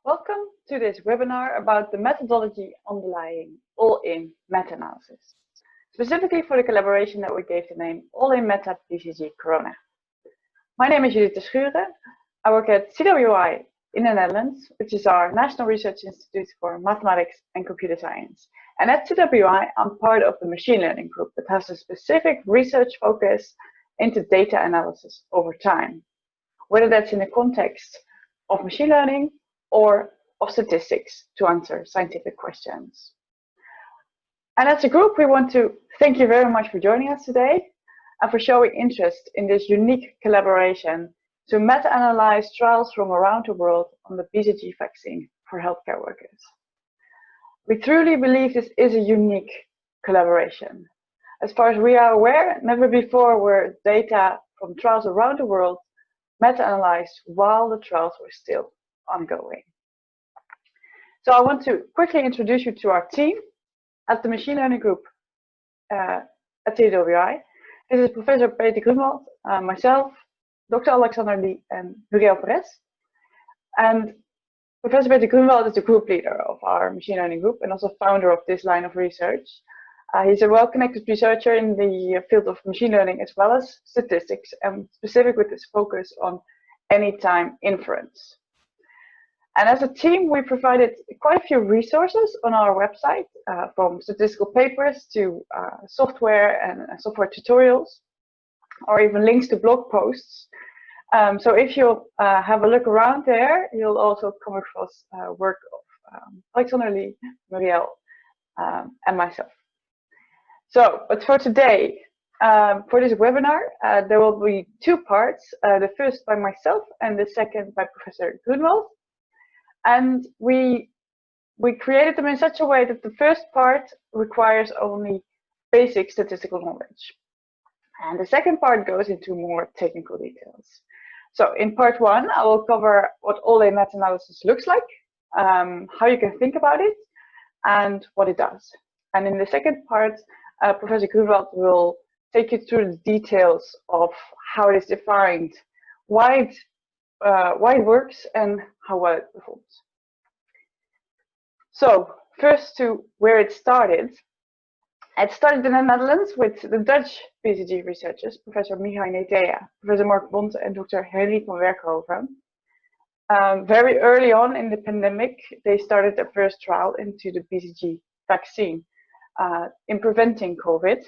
Welcome to this webinar about the methodology underlying all-in meta-analysis, specifically for the collaboration that we gave the name ALL-IN-META-BCG-CORONA. My name is Judith de Schuren. I work at CWI in the Netherlands, which is our National Research Institute for Mathematics and Computer Science. And at CWI, I'm part of the machine learning group that has a specific research focus into data analysis over time, whether that's in the context of machine learning or of statistics to answer scientific questions. And as a group, we want to thank you very much for joining us today and for showing interest in this unique collaboration to meta-analyze trials from around the world on the BCG vaccine for healthcare workers. We truly believe this is a unique collaboration. As far as we are aware, never before were data from trials around the world meta-analyzed while the trials were still ongoing. So I want to quickly introduce you to our team at the machine learning group at CWI. This is Professor Peter Grunwald, myself, Dr. Alexander Lee, and Muriel Perez. And Professor Peter Grunwald is the group leader of our machine learning group and also founder of this line of research. He's a well-connected researcher in the field of machine learning as well as statistics, and specific with this focus on anytime inference. And as a team, we provided quite a few resources on our website, from statistical papers to software and software tutorials, or even links to blog posts. So if you have a look around there, you'll also come across work of Alexander Lee, Muriel, and myself. So, but for today, for this webinar, there will be two parts, the first by myself and the second by Professor Grunwald. And we created them in such a way that the first part requires only basic statistical knowledge. And the second part goes into more technical details. So in part one, I will cover what all-in meta-analysis looks like, how you can think about it, and what it does. And in the second part, Professor Grunwald will take you through the details of how it is defined, why it works, and how well it performs. So first to where it started. It started in the Netherlands with the Dutch BCG researchers, Professor Michai Netea, Professor Mark Bonte, and Dr. Henry van Werkhoven. Very early on in the pandemic, they started their first trial into the BCG vaccine in preventing COVID.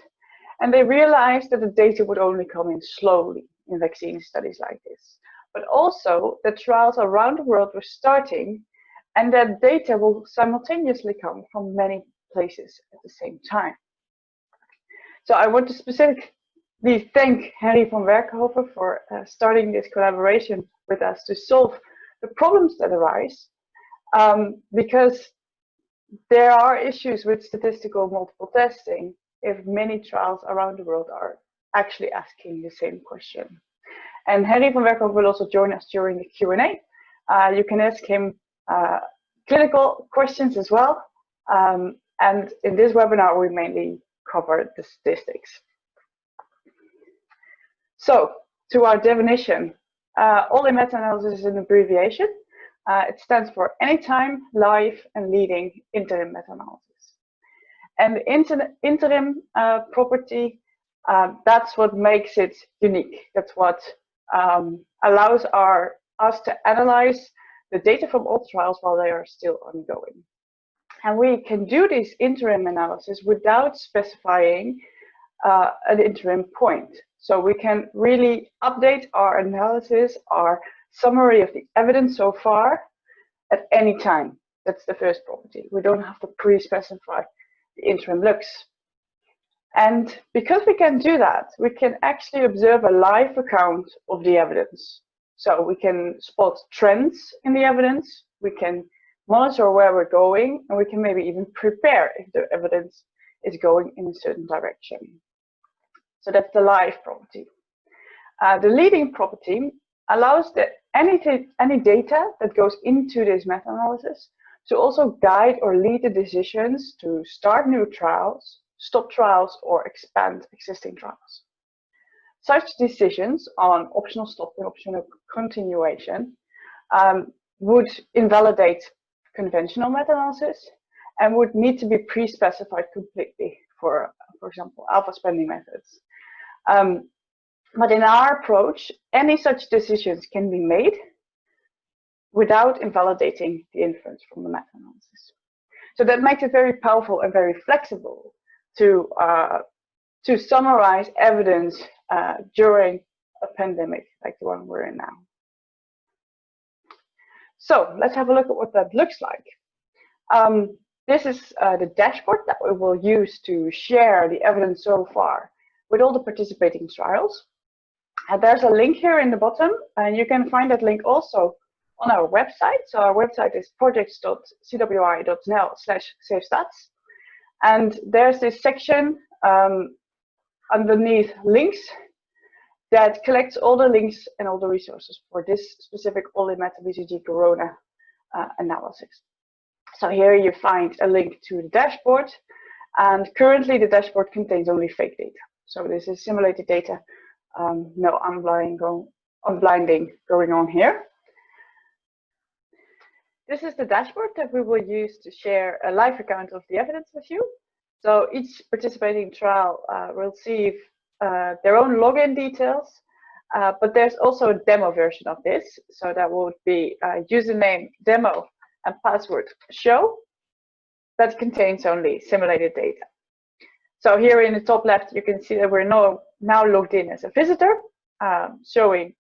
And they realized that the data would only come in slowly in vaccine studies like this. But also that trials around the world were starting, and that data will simultaneously come from many places at the same time. So I want to specifically thank Henry van Werkhoven for starting this collaboration with us to solve the problems that arise, because there are issues with statistical multiple testing if many trials around the world are actually asking the same question. And Henry van Werkhoven will also join us during the Q&A. You can ask him clinical questions as well. And in this webinar, we mainly cover the statistics. So to our definition, all-in meta-analysis is an abbreviation. It stands for anytime, live, and leading interim meta-analysis. And the interim property, that's what makes it unique. That's what allows us to analyze the data from all trials while they are still ongoing. And we can do this interim analysis without specifying an interim point. So we can really update our analysis, our summary of the evidence so far at any time. That's the first property. We don't have to pre-specify the interim looks. And because we can do that, we can actually observe a live account of the evidence. So we can spot trends in the evidence, we can monitor where we're going, and we can maybe even prepare if the evidence is going in a certain direction. So that's the live property. The leading property allows any data that goes into this meta-analysis to also guide or lead the decisions to start new trials, stop trials, or expand existing trials. Such decisions on optional stopping, optional continuation would invalidate conventional meta-analysis and would need to be pre-specified completely for example, alpha spending methods. But in our approach, any such decisions can be made without invalidating the inference from the meta-analysis. So that makes it very powerful and very flexible to summarize evidence during a pandemic like the one we're in now. So let's have a look at what that looks like. This is the dashboard that we will use to share the evidence so far with all the participating trials. And there's a link here in the bottom, and you can find that link also on our website. So our website is projects.cwi.nl/safestats. And there's this section underneath links that collects all the links and all the resources for this specific ALL-IN-META-BCG-CORONA analysis. So here you find a link to the dashboard, and currently the dashboard contains only fake data. So this is simulated data, no unblinding going on here. This is the dashboard that we will use to share a live account of the evidence with you. So each participating trial will receive their own login details, but there's also a demo version of this. So that would be username demo and password show that contains only simulated data. So here in the top left, you can see that we're now logged in as a visitor, showing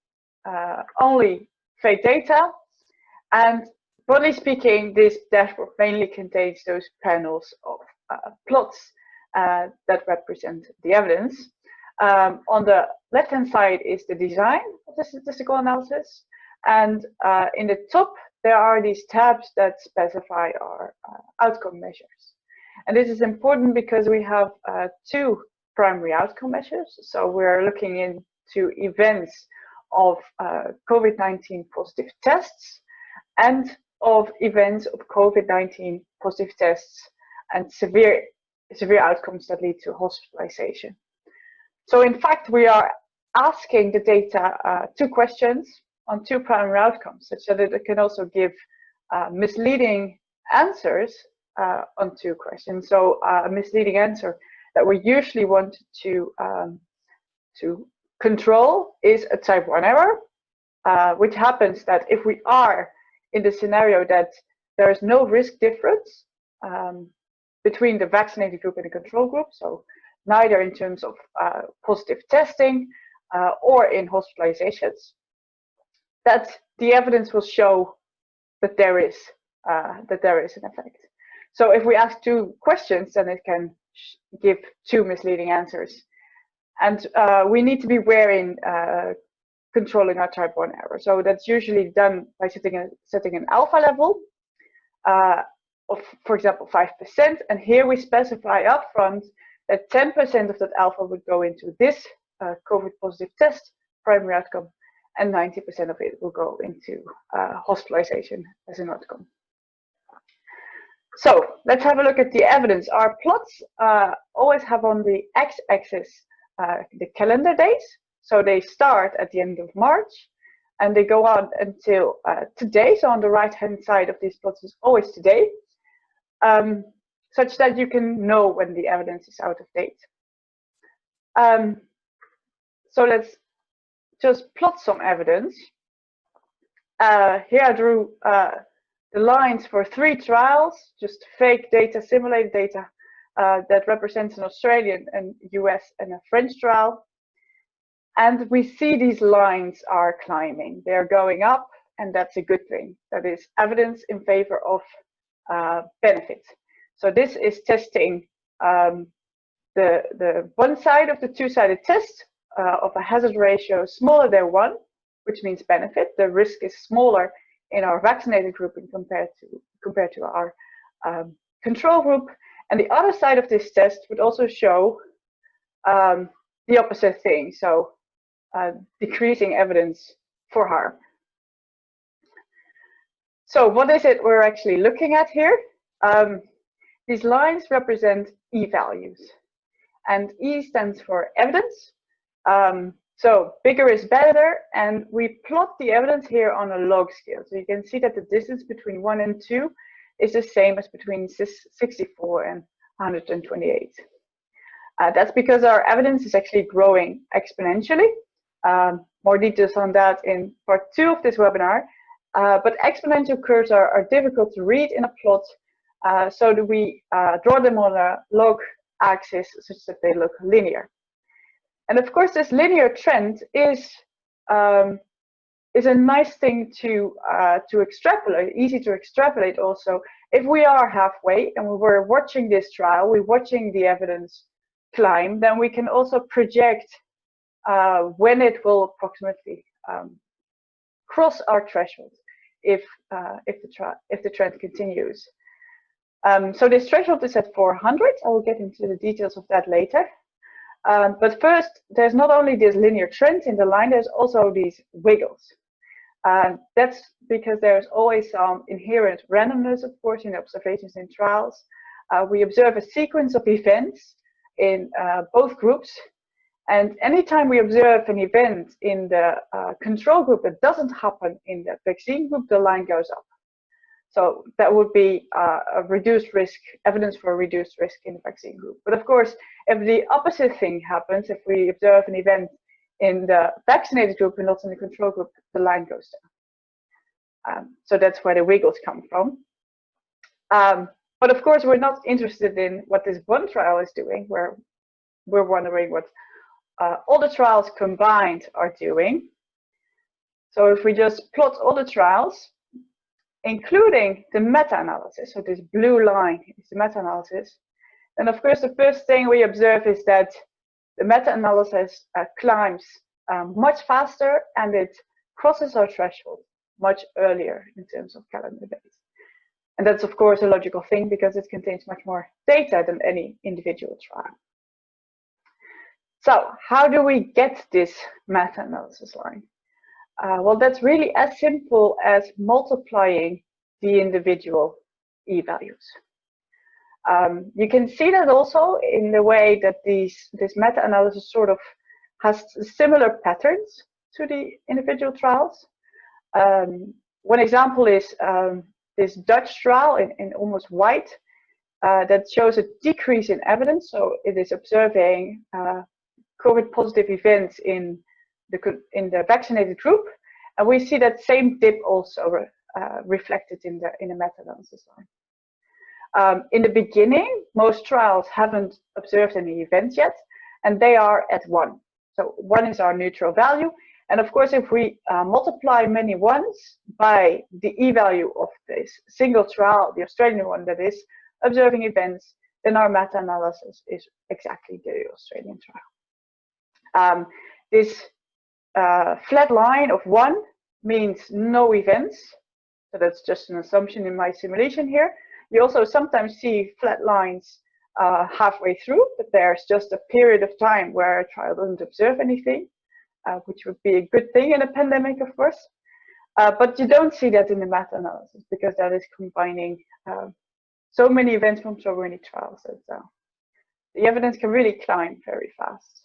only fake data. And broadly speaking, this dashboard mainly contains those panels of plots that represent the evidence. On the left-hand side is the design of the statistical analysis. And in the top, there are these tabs that specify our outcome measures. And this is important because we have two primary outcome measures. So we're looking into events of COVID-19 positive tests and of events of COVID-19 positive tests and severe outcomes that lead to hospitalization. So in fact, we are asking the data two questions on two primary outcomes, such that it can also give misleading answers on two questions. So a misleading answer that we usually want to control is a type 1 error, which happens that if we are in the scenario that there is no risk difference between the vaccinated group and the control group, so neither in terms of positive testing or in hospitalizations, that the evidence will show that there is an effect. So if we ask two questions, then it can give two misleading answers. And we need to be wary controlling our type 1 error. So that's usually done by setting an alpha level of, for example, 5%. And here we specify upfront that 10% of that alpha would go into this COVID positive test primary outcome, and 90% of it will go into hospitalization as an outcome. So let's have a look at the evidence. Our plots always have on the x-axis the calendar days. So they start at the end of March and they go on until today. So on the right-hand side of these plots is always today, such that you can know when the evidence is out of date. So let's just plot some evidence. Here I drew the lines for 3 trials, just fake data, simulated data, that represents an Australian, and US, and a French trial. And we see these lines are climbing. They're going up, and that's a good thing. That is evidence in favor of benefit. So this is testing the one side of the two-sided test of a hazard ratio smaller than 1, which means benefit. The risk is smaller in our vaccinated grouping compared to our control group. And the other side of this test would also show the opposite thing, so decreasing evidence for harm. So what is it we're actually looking at here? These lines represent E values, and E stands for evidence. So bigger is better, and we plot the evidence here on a log scale. So you can see that the distance between 1 and 2 is the same as between 64 and 128. That's because our evidence is actually growing exponentially. More details on that in part 2 of this webinar. But exponential curves are difficult to read in a plot, so that we draw them on a log axis such that they look linear. And of course, this linear trend is a nice thing to extrapolate, easy to extrapolate also. If we are halfway and we're watching this trial, we're watching the evidence climb, then we can also project when it will approximately cross our threshold if the trend continues. So this threshold is at 400. I will get into the details of that later. But first, there's not only this linear trend in the line, there's also these wiggles. That's because there's always some inherent randomness, of course, in observations in trials. We observe a sequence of events in both groups. And anytime we observe an event in the control group that doesn't happen in the vaccine group, the line goes up. So that would be a reduced risk, evidence for a reduced risk in the vaccine group. But of course, if the opposite thing happens, if we observe an event in the vaccinated group and not in the control group, the line goes down. So that's where the wiggles come from. But of course, we're not interested in what this one trial is doing, where we're wondering what all the trials combined are doing. So if we just plot all the trials, including the meta-analysis, so this blue line is the meta-analysis, then of course the first thing we observe is that the meta-analysis climbs much faster, and it crosses our threshold much earlier in terms of calendar days. And that's of course a logical thing because it contains much more data than any individual trial. So how do we get this meta-analysis line? Well, that's really as simple as multiplying the individual e-values. You can see that also in the way that this meta-analysis sort of has similar patterns to the individual trials. One example is this Dutch trial in almost white that shows a decrease in evidence. So it is observing COVID positive events in the vaccinated group, and we see that same dip also reflected in the meta-analysis line. In the beginning, most trials haven't observed any events yet, and they are at 1. So 1 is our neutral value, and of course, if we multiply many ones by the e-value of this single trial, the Australian one that is observing events, then our meta-analysis is exactly the Australian trial. This flat line of 1 means no events. So that's just an assumption in my simulation here. You also sometimes see flat lines halfway through, but there's just a period of time where a trial doesn't observe anything, which would be a good thing in a pandemic, of course. But you don't see that in the meta-analysis because that is combining so many events from so many trials that the evidence can really climb very fast.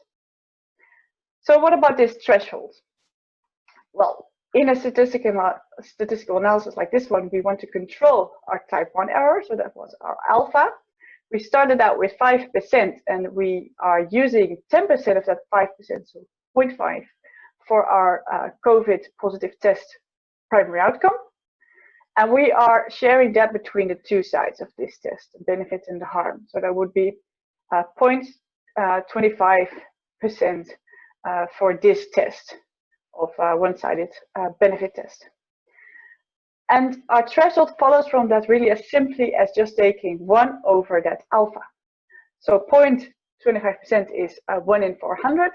So what about this threshold? Well, in a statistical analysis like this one, we want to control our type 1 error, so that was our alpha. We started out with 5%, and we are using 10% of that 5%, so 0.5, for our COVID positive test primary outcome. And we are sharing that between the two sides of this test, the benefit and the harm. So that would be 0.25% for this test of one-sided benefit test. And our threshold follows from that really as simply as just taking 1 over that alpha. So 0.25% is 1 in 400,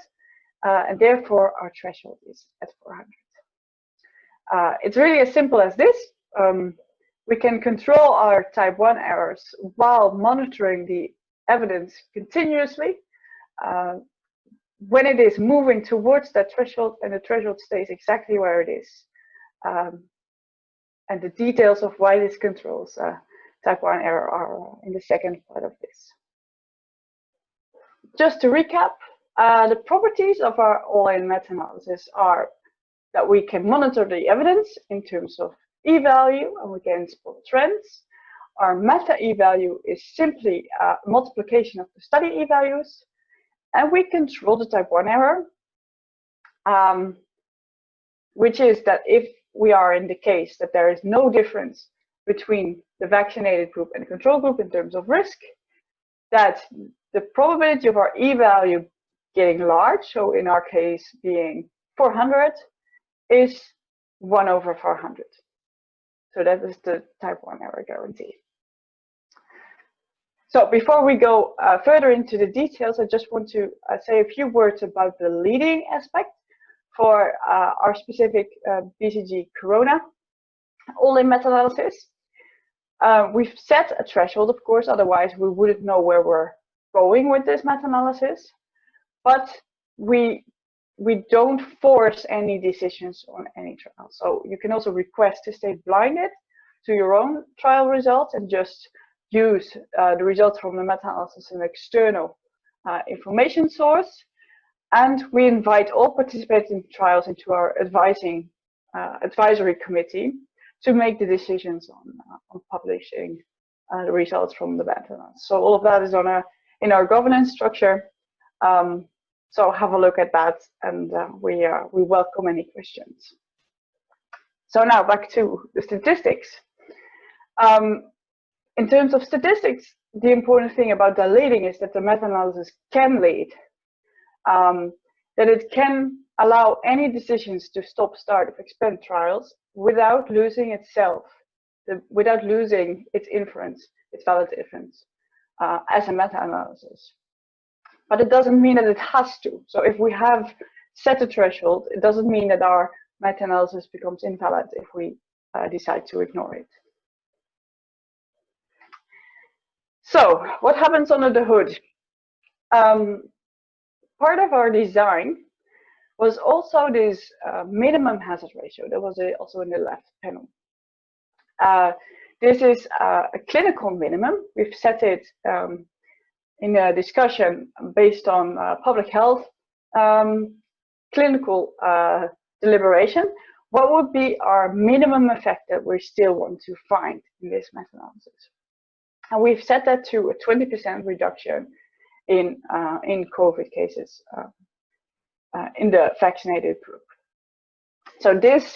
and therefore our threshold is at 400. It's really as simple as this. We can control our type 1 errors while monitoring the evidence continuously. When it is moving towards that threshold, and the threshold stays exactly where it is. And the details of why this controls type 1 error are in the second part of this. Just to recap, The properties of our all-in meta-analysis are that we can monitor the evidence in terms of e-value and we can spot trends. Our meta e-value is simply a multiplication of the study e-values, and we control the type 1 error, which is that if we are in the case that there is no difference between the vaccinated group and the control group in terms of risk, that the probability of our e-value getting large, so in our case being 400, is 1 over 400. So that is the type 1 error guarantee. So before we go further into the details, I just want to say a few words about the leading aspect for our specific BCG-CORONA all-in meta-analysis. We've set a threshold, of course, otherwise we wouldn't know where we're going with this meta-analysis. But we don't force any decisions on any trial. So you can also request to stay blinded to your own trial results and just use the results from the meta-analysis as an external information source. And we invite all participants in trials into our advisory committee to make the decisions on publishing the results from the meta-analysis. So all of that is in our governance structure. So have a look at that, and we welcome any questions. So now back to the statistics. In terms of statistics, the important thing about the leading is that the meta-analysis can lead, that it can allow any decisions to stop, start, or expand trials without losing itself, without losing its inference, its valid inference, as a meta-analysis. But it doesn't mean that it has to. So if we have set a threshold, it doesn't mean that our meta-analysis becomes invalid if we decide to ignore it. So what happens under the hood? Part of our design was also this minimum hazard ratio. That was also in the left panel. This is a clinical minimum. We've set it in a discussion based on public health clinical deliberation. What would be our minimum effect that we still want to find in this meta-analysis? And we've set that to a 20% reduction in COVID cases in the vaccinated group. So this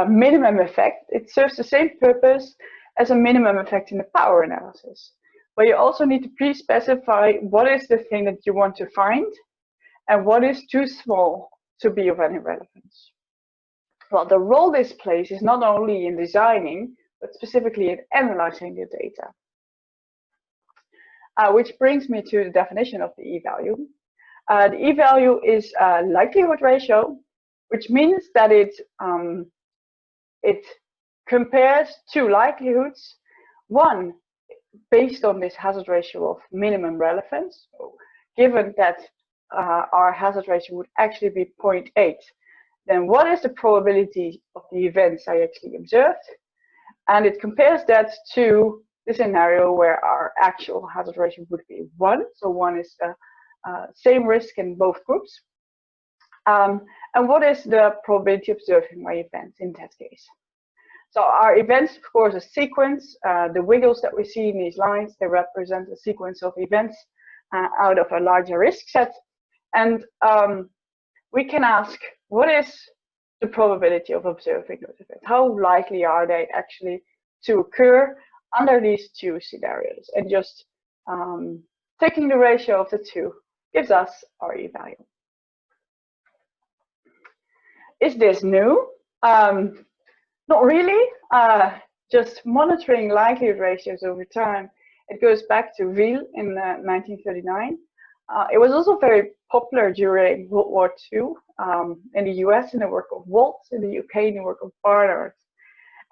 minimum effect, it serves the same purpose as a minimum effect in the power analysis. But you also need to pre-specify what is the thing that you want to find and what is too small to be of any relevance. Well, the role this plays is not only in designing, but specifically in analyzing the data. Which brings me to the definition of the e-value. The e-value is a likelihood ratio, which means that it compares two likelihoods. One, based on this hazard ratio of minimum relevance. So given that our hazard ratio would actually be 0.8, then what is the probability of the events I actually observed? And it compares that to the scenario where our actual hazard ratio would be 1. So 1 is the same risk in both groups. And what is the probability of observing my events in that case? So our events, of course, a sequence. The wiggles that we see in these lines, they represent a sequence of events out of a larger risk set. And we can ask, what is the probability of observing those events? How likely are they actually to occur under these two scenarios? And just taking the ratio of the two gives us our e-value. Is this new? Not really, just monitoring likelihood ratios over time. It goes back to Wiel in 1939. It was also very popular during World War II in the US in the work of Waltz, in the UK in the work of Barnard.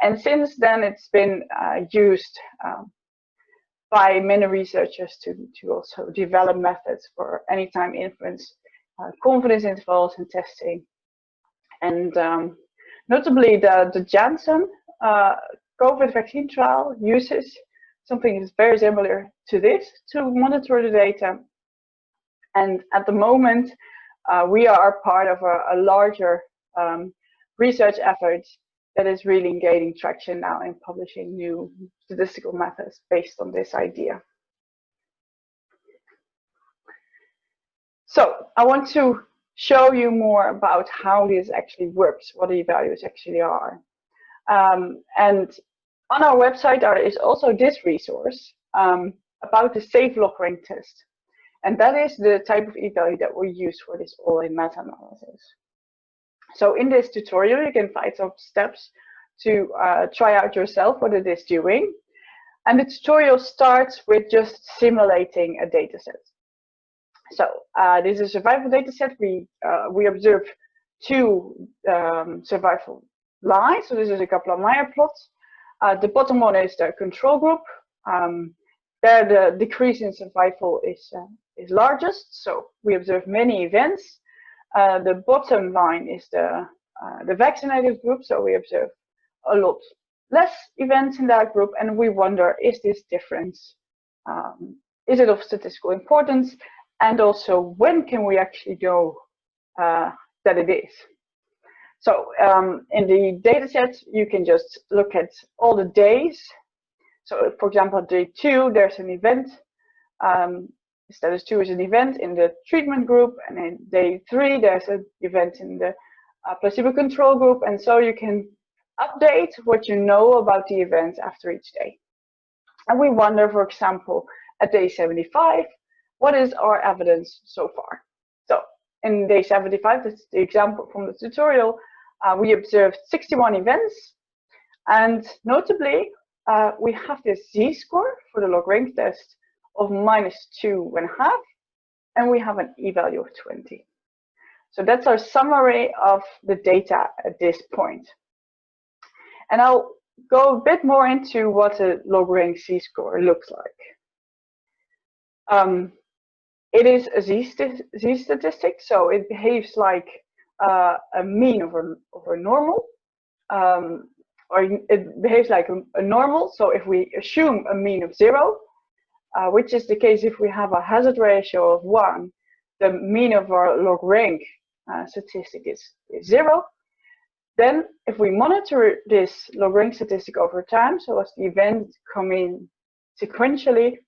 And since then it's been used by many researchers to also develop methods for anytime inference, confidence intervals and testing. And notably, the Janssen COVID vaccine trial uses something that's very similar to this to monitor the data And at the moment, we are part of a larger research effort that is really gaining traction now in publishing new statistical methods based on this idea. So I want to show you more about how this actually works, what the values actually are. And on our website there is also this resource about the safe log-rank test. And that is the type of e-value that we use for this all-in meta-analysis. So in this tutorial, you can find some steps to try out yourself what it is doing. And the tutorial starts with just simulating a data set. So this is a survival data set. We observe two survival lines. So this is a Kaplan-Meier plot. The bottom one is the control group. There the decrease in survival is largest. So we observe many events. The bottom line is the vaccinated group. So we observe a lot less events in that group. And we wonder, is this difference, is it of statistical importance? And also, when can we actually know that it is? So in the data set, you can just look at all the days. So for example, day 2, there's an event. Status 2 is an event in the treatment group. And in day 3, there's an event in the placebo control group. And so you can update what you know about the events after each day. And we wonder, for example, at day 75, what is our evidence so far? So in day 75, that's the example from the tutorial, we observed 61 events. And notably, we have this z-score for the log-rank test of -2.5, and we have an e-value of 20. So that's our summary of the data at this point. And I'll go a bit more into what a log-rank z-score looks like. It is a z-statistic, so it behaves like a mean over normal, or it behaves like a normal. So if we assume a mean of 0, which is the case if we have a hazard ratio of 1, the mean of our log-rank statistic is 0. Then if we monitor this log-rank statistic over time, so as the events come in sequentially,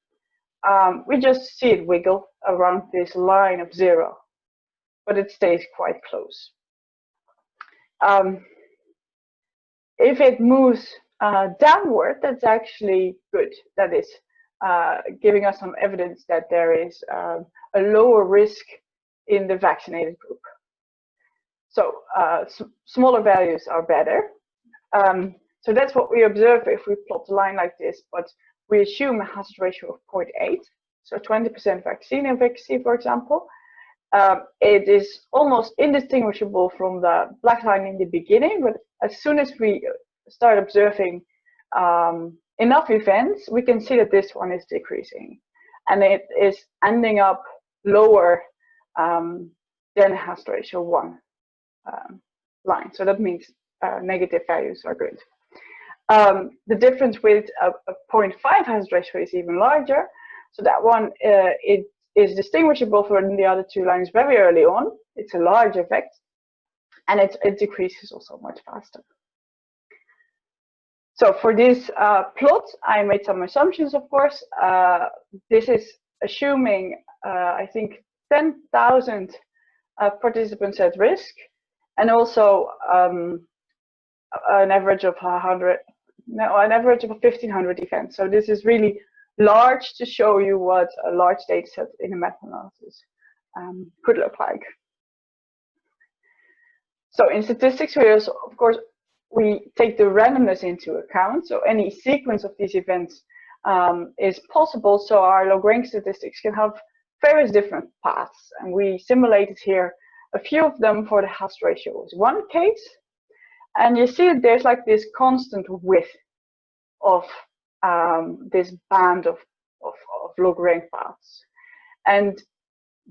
we just see it wiggle around this line of 0, but it stays quite close. If it moves downward, that's actually good. That is giving us some evidence that there is a lower risk in the vaccinated group. So smaller values are better. So that's what we observe if we plot the line like this, but we assume a hazard ratio of 0.8, so 20% vaccine efficacy, for example. It is almost indistinguishable from the black line in the beginning, but as soon as we start observing enough events, we can see that this one is decreasing. And it is ending up lower than hazard ratio 1 line. So that means negative values are good. The difference with a 0.5 hazard ratio is even larger. So that one it is distinguishable from the other two lines very early on. It's a large effect, and it decreases also much faster. So for this plot, I made some assumptions, of course. This is assuming, I think, 10,000 participants at risk, and also an average of 1,500 events. So this is really large to show you what a large data set in a meta-analysis could look like. So in statistics, we also, of course, we take the randomness into account. So any sequence of these events is possible. So our log-rank statistics can have various different paths. And we simulated here a few of them for the hazard ratio is 1 case. And you see that there's like this constant width of this band of log-rank paths. And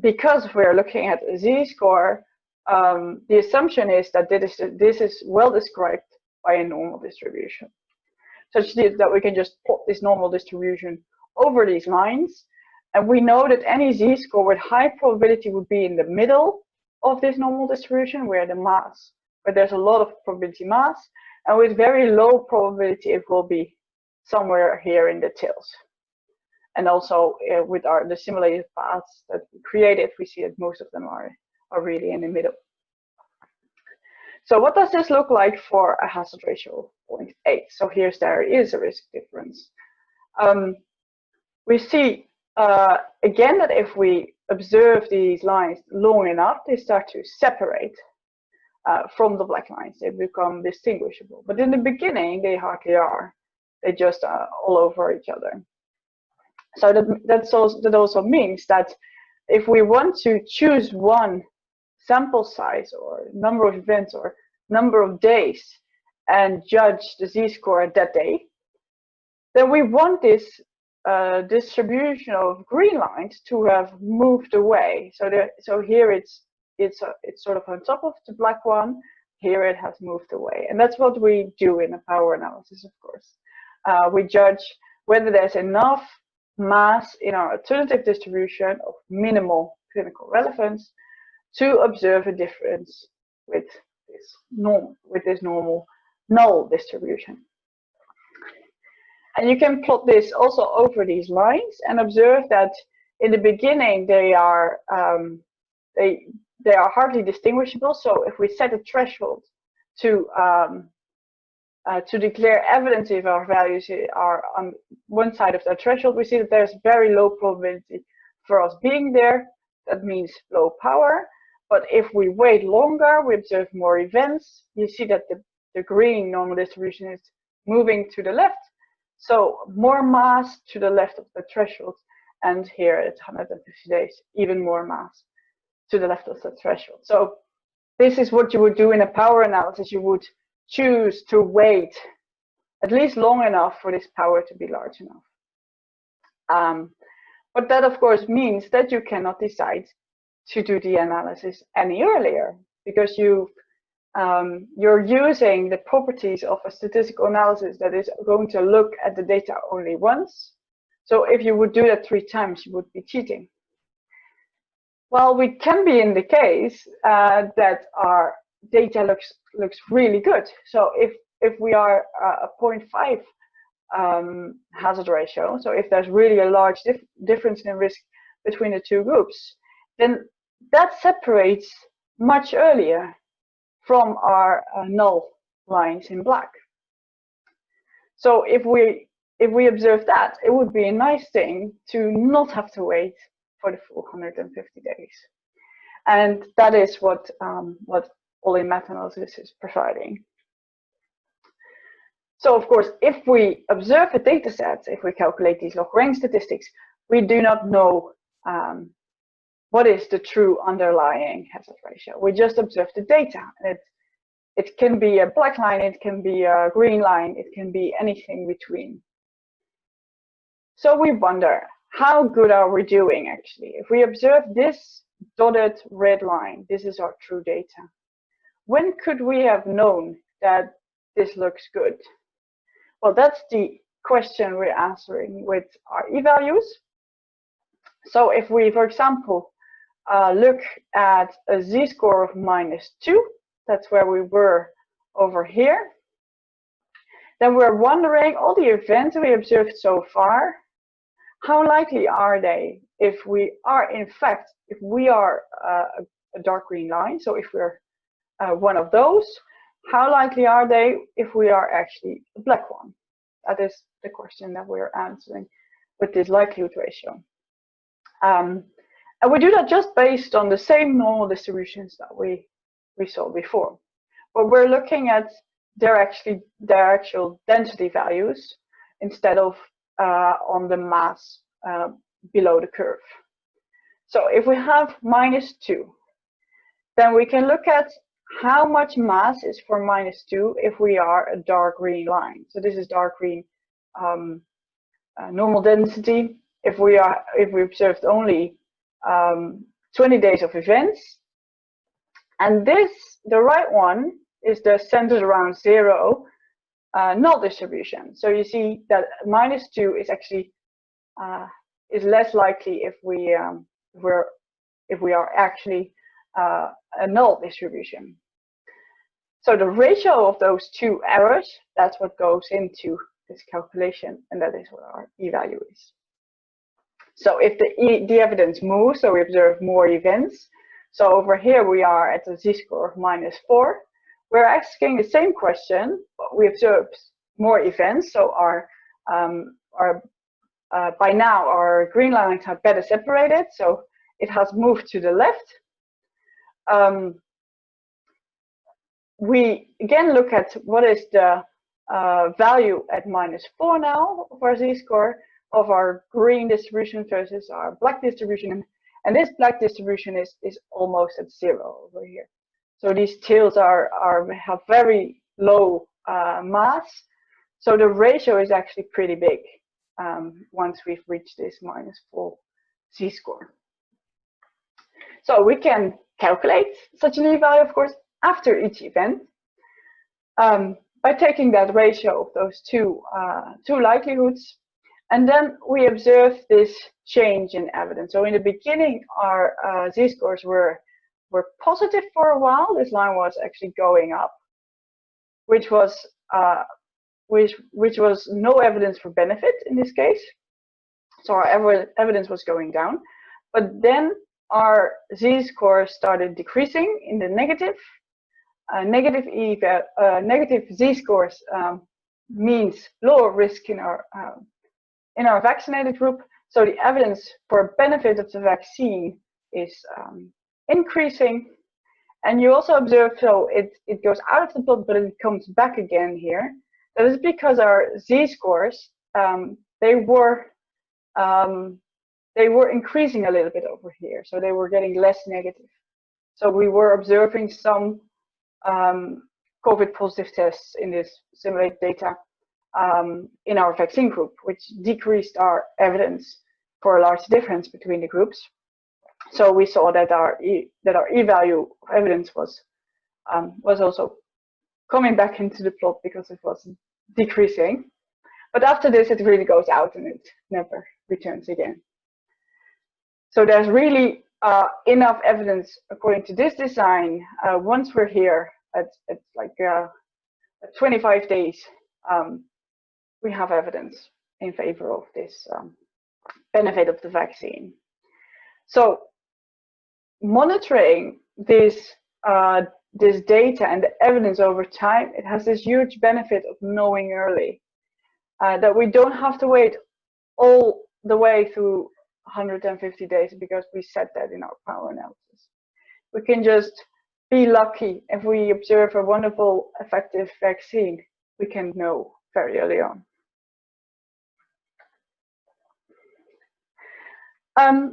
because we're looking at a z-score, the assumption is that this is well described by a normal distribution, such that we can just plot this normal distribution over these lines. And we know that any z-score with high probability would be in the middle of this normal distribution, where there's a lot of probability mass, and with very low probability it will be somewhere here in the tails. And also with the simulated paths that we created, we see that most of them are really in the middle. So what does this look like for a hazard ratio of 0.8? So there is a risk difference. We see again that if we observe these lines long enough, they start to separate from the black lines. They become distinguishable. But in the beginning, they hardly are. They just are all over each other. So that also means that if we want to choose one sample size or number of events or number of days and judge the z-score at that day, then we want this distribution of green lines to have moved away. So here it's sort of on top of the black one. Here it has moved away, and that's what we do in a power analysis. Of course, we judge whether there's enough mass in our alternative distribution of minimal clinical relevance to observe a difference with this normal null distribution. And you can plot this also over these lines and observe that in the beginning they are hardly distinguishable. So if we set a threshold to declare evidence if our values are on one side of the threshold, we see that there's very low probability for us being there. That means low power. But if we wait longer, we observe more events, you see that the green normal distribution is moving to the left. So more mass to the left of the threshold. And here at 150 days, even more mass to the left of the threshold. So this is what you would do in a power analysis. You would choose to wait at least long enough for this power to be large enough. But that, of course, means that you cannot decide to do the analysis any earlier, because you're using the properties of a statistical analysis that is going to look at the data only once. So if you would do that 3 times, you would be cheating. Well, we can be in the case that our data looks really good. So if we are a 0.5 hazard ratio, so if there's really a large difference in risk between the two groups, then that separates much earlier from our null lines in black. So if we observe that, it would be a nice thing to not have to wait for the full 150 days. And that is what all-in meta-analysis is providing. So of course, if we observe a data set, if we calculate these log-rank statistics, we do not know what is the true underlying hazard ratio. We just observe the data. And it can be a black line, it can be a green line, it can be anything between. So we wonder, how good are we doing actually? If we observe this dotted red line, this is our true data. When could we have known that this looks good? Well, that's the question we're answering with our e-values. So if we, for example, look at a z-score of -2, that's where we were over here, then we're wondering, all the events we observed so far, how likely are they if we are, in fact, if we are a dark green line, so if we're one of those, how likely are they if we are actually a black one? That is the question that we're answering with this likelihood ratio. And we do that just based on the same normal distributions that we saw before. But we're looking at their actual density values instead of on the mass below the curve. So if we have -2, then we can look at how much mass is for -2 if we are a dark green line. So this is dark green normal density. If we observed only 20 days of events, and the right one is the centered around 0 null distribution. So you see that -2 is actually is less likely if we are actually a null distribution. So the ratio of those two errors, that's what goes into this calculation, and that is what our e-value is. So if the evidence moves, so we observe more events. So over here we are at a z-score of -4. We're asking the same question, but we observe more events. So by now our green lines are better separated. So it has moved to the left. We again look at what is the value at -4 now of our z-score of our green distribution versus our black distribution, and this black distribution is almost at 0 over here. So these tails have very low mass, so the ratio is actually pretty big once we've reached this -4 z-score. So we can calculate such an e-value, of course, after each event by taking that ratio of those two likelihoods. And then we observe this change in evidence. So in the beginning, our z-scores were positive for a while. This line was actually going up, which was no evidence for benefit in this case. So our evidence was going down. But then our z-score started decreasing in the negative. Negative z-scores means lower risk in our vaccinated group. So the evidence for benefit of the vaccine is increasing. And you also observe, so it goes out of the plot, but it comes back again here. That is because our z-scores, they were increasing a little bit over here. So they were getting less negative. So we were observing some COVID positive tests in this simulated data in our vaccine group, which decreased our evidence for a large difference between the groups. So we saw that our e-value of evidence was also coming back into the plot because it was decreasing. But after this, it really goes out and it never returns again. So there's really enough evidence according to this design. Once we're here at like 25 days, we have evidence in favor of this benefit of the vaccine. So monitoring this data and the evidence over time, it has this huge benefit of knowing early that we don't have to wait all the way through 150 days because we set that in our power analysis. We can just be lucky if we observe a wonderful effective vaccine. We can know very early on.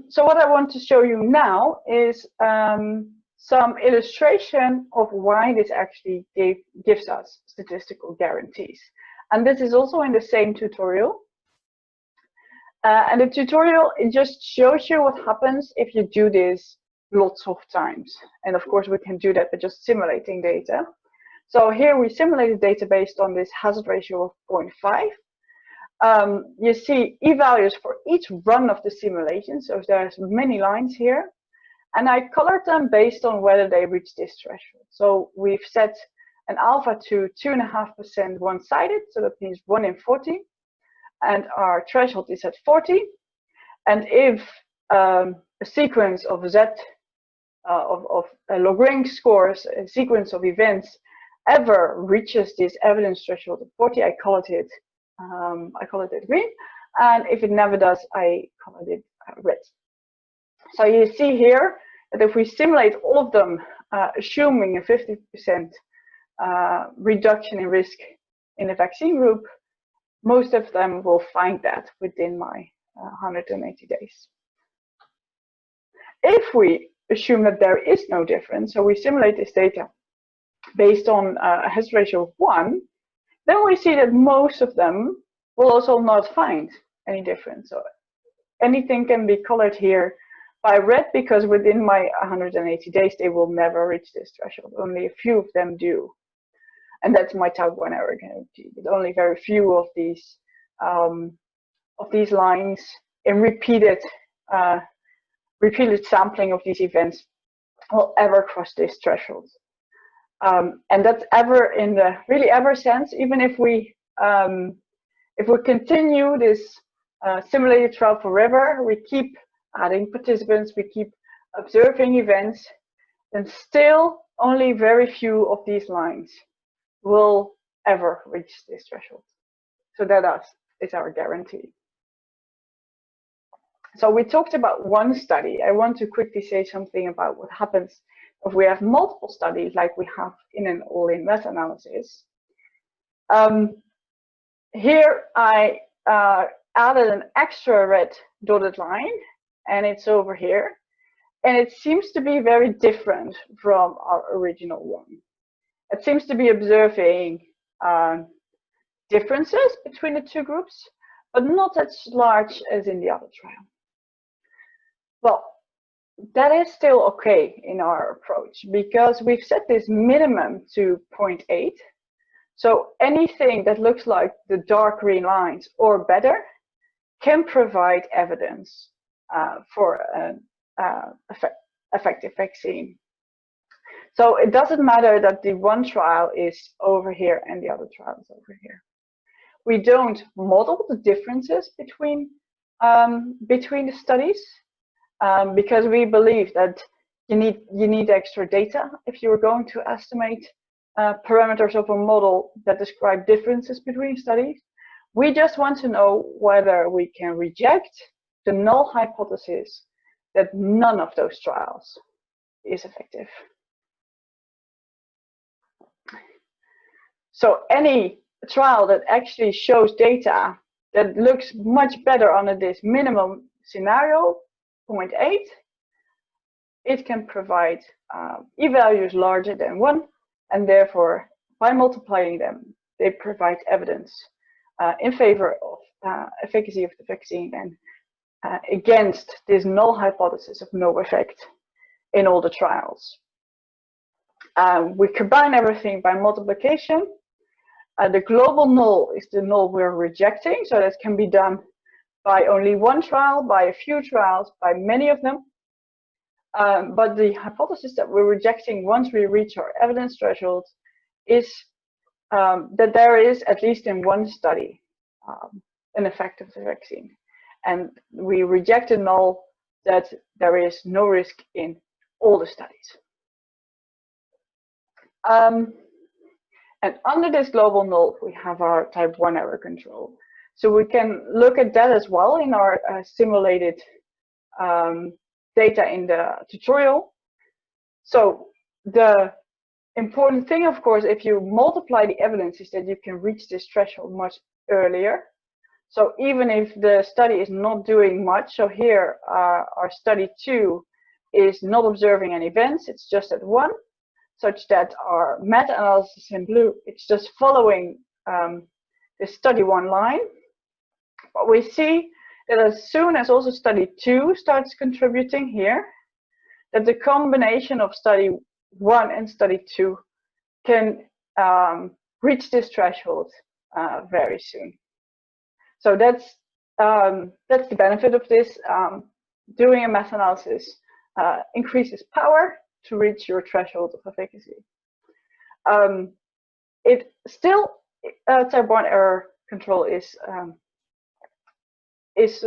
So what I want to show you now is some illustration of why this actually gives us statistical guarantees. And this is also in the same tutorial. And the tutorial, it just shows you what happens if you do this lots of times. And of course, we can do that by just simulating data. So here we simulated data based on this hazard ratio of 0.5. You see e-values for each run of the simulation. So there's many lines here. And I colored them based on whether they reach this threshold. So we've set an alpha to 2.5% one-sided. So that means 1 in 40. And our threshold is at 40. And if a sequence of log-rank scores, a sequence of events ever reaches this evidence threshold of 40, I call it green. And if it never does, I call it red. So you see here that if we simulate all of them, assuming a 50% reduction in risk in the vaccine group, most of them will find that within my 180 days. If we assume that there is no difference, so we simulate this data based on a hazard ratio of 1, then we see that most of them will also not find any difference. So anything can be colored here by red because within my 180 days, they will never reach this threshold. Only a few of them do. And that's my type 1 error guarantee. But only very few of these lines in repeated sampling of these events will ever cross this threshold. And that's ever in the really ever sense. Even if we continue this simulated trial forever, we keep adding participants, we keep observing events, then still only very few of these lines will ever reach this threshold. So that is our guarantee. So we talked about one study. I want to quickly say something about what happens if we have multiple studies like we have in an all-in meta-analysis. Here I added an extra red dotted line, and it's over here. And it seems to be very different from our original one. It seems to be observing differences between the two groups, but not as large as in the other trial. Well, that is still okay in our approach because we've set this minimum to 0.8. So anything that looks like the dark green lines or better can provide evidence for an effective vaccine. So it doesn't matter that the one trial is over here and the other trial is over here. We don't model the differences between the studies because we believe that you need extra data if you're going to estimate parameters of a model that describe differences between studies. We just want to know whether we can reject the null hypothesis that none of those trials is effective. So any trial that actually shows data that looks much better under this minimum scenario, 0.8, it can provide e-values larger than 1, and therefore, by multiplying them, they provide evidence in favor of efficacy of the vaccine and against this null hypothesis of no effect in all the trials. We combine everything by multiplication. The global null is the null we're rejecting, so that can be done by only one trial, by a few trials, by many of them. But the hypothesis that we're rejecting once we reach our evidence threshold is that there is, at least in one study, an effect of the vaccine. And we reject the null that there is no risk in all the studies. And under this global null, we have our type 1 error control. So we can look at that as well in our simulated data in the tutorial. So the important thing, of course, if you multiply the evidence, is that you can reach this threshold much earlier. So even if the study is not doing much, so here our study 2 is not observing any events, it's just at 1, such that our meta-analysis in blue, it's just following the study 1 line. But we see that as soon as also study 2 starts contributing here, that the combination of study 1 and study 2 can reach this threshold very soon. So that's the benefit of this. Doing a meta-analysis increases power to reach your threshold of efficacy. It still type 1 error control is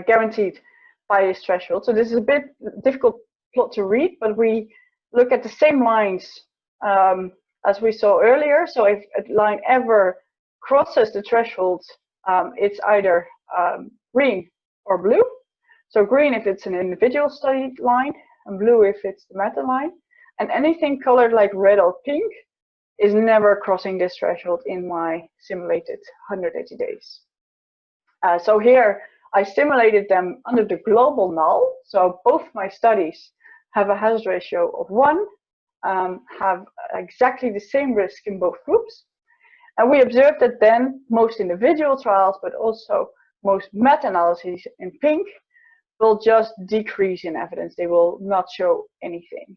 guaranteed by this threshold. So this is a bit difficult plot to read, but we look at the same lines as we saw earlier. So if a line ever crosses the threshold, it's either green or blue. So green if it's an individual study line, and blue if it's the meta line. And anything colored like red or pink is never crossing this threshold in my simulated 180 days. So here I simulated them under the global null. So both my studies have a hazard ratio of 1, have exactly the same risk in both groups. And we observed that then most individual trials, but also most meta-analyses in pink, will just decrease in evidence. They will not show anything.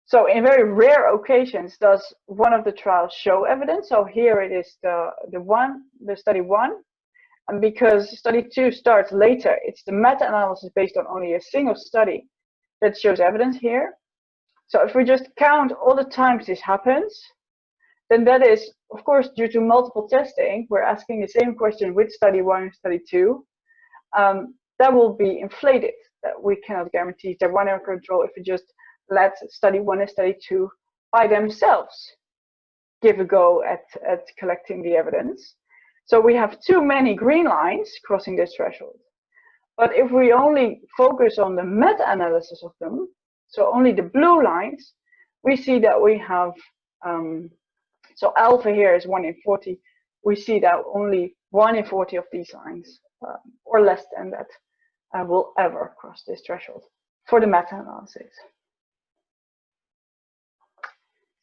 So in very rare occasions does one of the trials show evidence. So here it is the study 1. And because study 2 starts later, it's the meta-analysis based on only a single study that shows evidence here. So if we just count all the times this happens, then that is, of course, due to multiple testing. We're asking the same question with study 1 and study 2. That will be inflated. That we cannot guarantee that one error control if we just let study 1 and study 2 by themselves give a go at collecting the evidence. So we have too many green lines crossing this threshold. But if we only focus on the meta-analysis of them, so only the blue lines, we see that we have, so alpha here is 1 in 40. We see that only 1 in 40 of these lines, or less than that, will ever cross this threshold for the meta-analysis.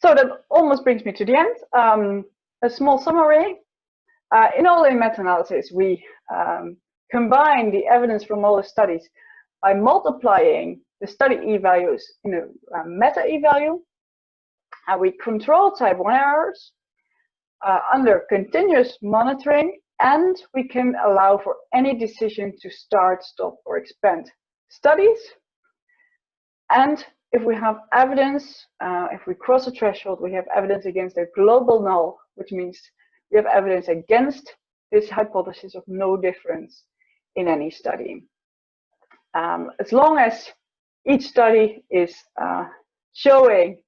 So that almost brings me to the end. A small summary. In all-in meta-analysis, we combine the evidence from all the studies by multiplying the study e-values in a meta e-value. We control type 1 errors under continuous monitoring, and we can allow for any decision to start, stop, or expand studies. And if we have evidence, if we cross a threshold, we have evidence against a global null, which means we have evidence against this hypothesis of no difference in any study. As long as each study is showing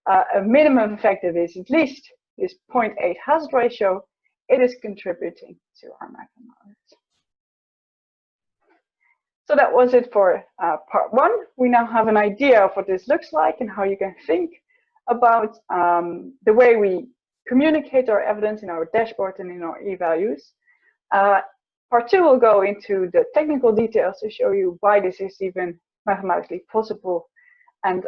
a minimum effect that is at least this 0.8 hazard ratio, it is contributing to our meta-analysis. So that was it for part 1. We now have an idea of what this looks like and how you can think about the way we communicate our evidence in our dashboard and in our e-values. Part 2 will go into the technical details to show you why this is even mathematically possible. And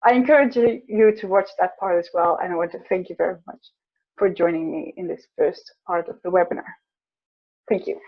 I encourage you to watch that part as well. And I want to thank you very much for joining me in this first part of the webinar. Thank you.